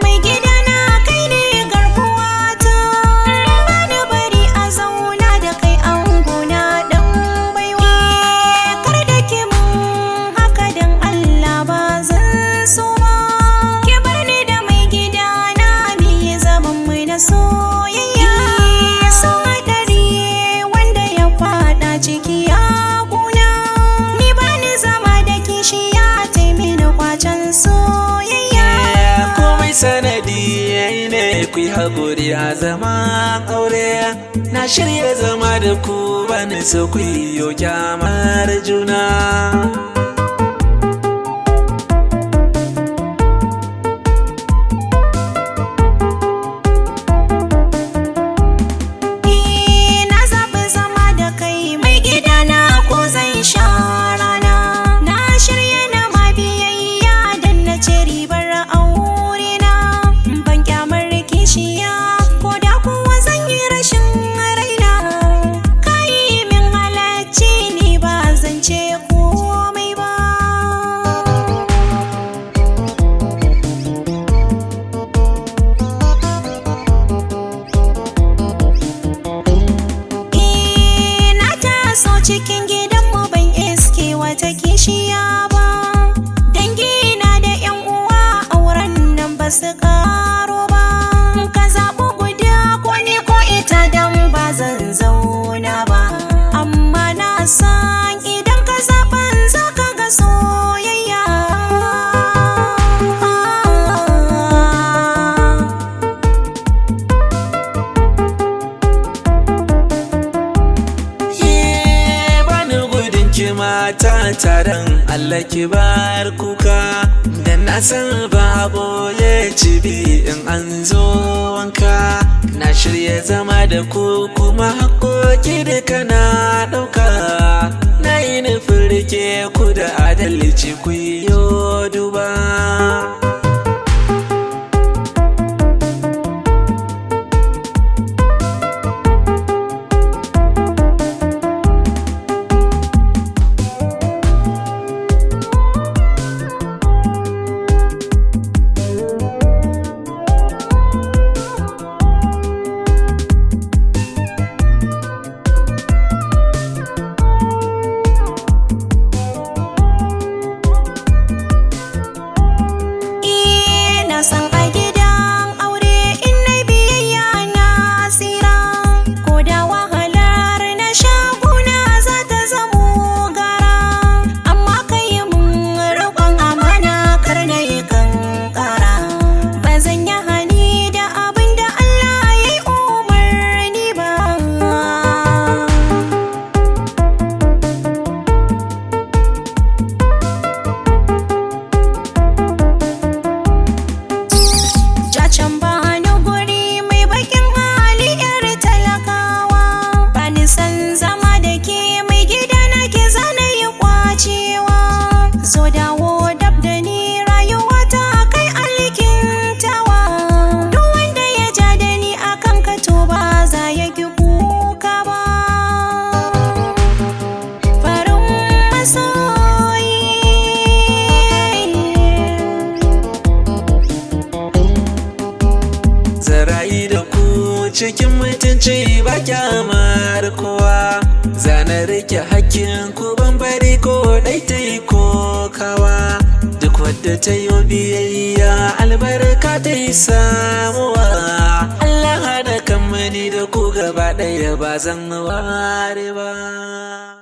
Mai gidana kai ne garkuwata, bani bari a zauna da kai angona dan baiwa. Kar da ki mun haka dan Allah ba zan so ba. Ki bar ni da mai gidana mi zaman mu na soyayya. So hadari wanda ya fada ciki ya kuna, ni bani zama da kishiya taimini kwacen soyayya. Komai sanadi ne ku yi haƙuri a zaman aure. Na shirya zama da ku bani so ku yi kyamar juna. Na zaɓi zama da kai mai gidana ko zan sha rana. Na shirya na ma biyayya dan na ce ribar aurena. Ban kyamar kishiya ko da kuwa zan yi rashin raina. Ka yi min halacci ni ba zan ce komai ba. Na taso cikin gidanmu ban iske wata kishiya ba. Dangina da 'yan uwa auren nan ba su karo ba. Ka zaɓi guda ko ni ko ita dan ba zan zauna ba. Amma na san idan ka zaɓan za ka ga soyayya. Bani gudun ki mata taron Allah ki bar kuka. Dan na san ba boye cibi in an zo wanka. Na shirya zama da ku kuma haƙoƙi da kana ɗauka. Na yi nufin rike ku da adalci ku yi duba. Na san a gidan aure in na biyayya na tsira. Ko da wahalar na shaguna za ta zamo gara. Amma ka yi mun riƙon amana kar na yi kankara. Ba zan yi hani da abin da Allah ya yi umarni ba. Jacen bani guri mai bakin hali yar talakawa. Bani san zama da ke mai gida na ke zana yi kwacewa. Zo dawo dab da ni rayuwa ta kai alkintawa. Duk wanda ya ja da ni akan ka to ba za ya ki kuka ba. Farin masoyi. Zarayi da ku cikin mutunci ba kyamar kowa. Zana rike hakkin ku ban bari ko dai ta yi kokawa. Duk wadda ta yi biyayya albarka ta yi samuwa. Allah hada kan mani da ku gaba ɗaya ba zan ware ba.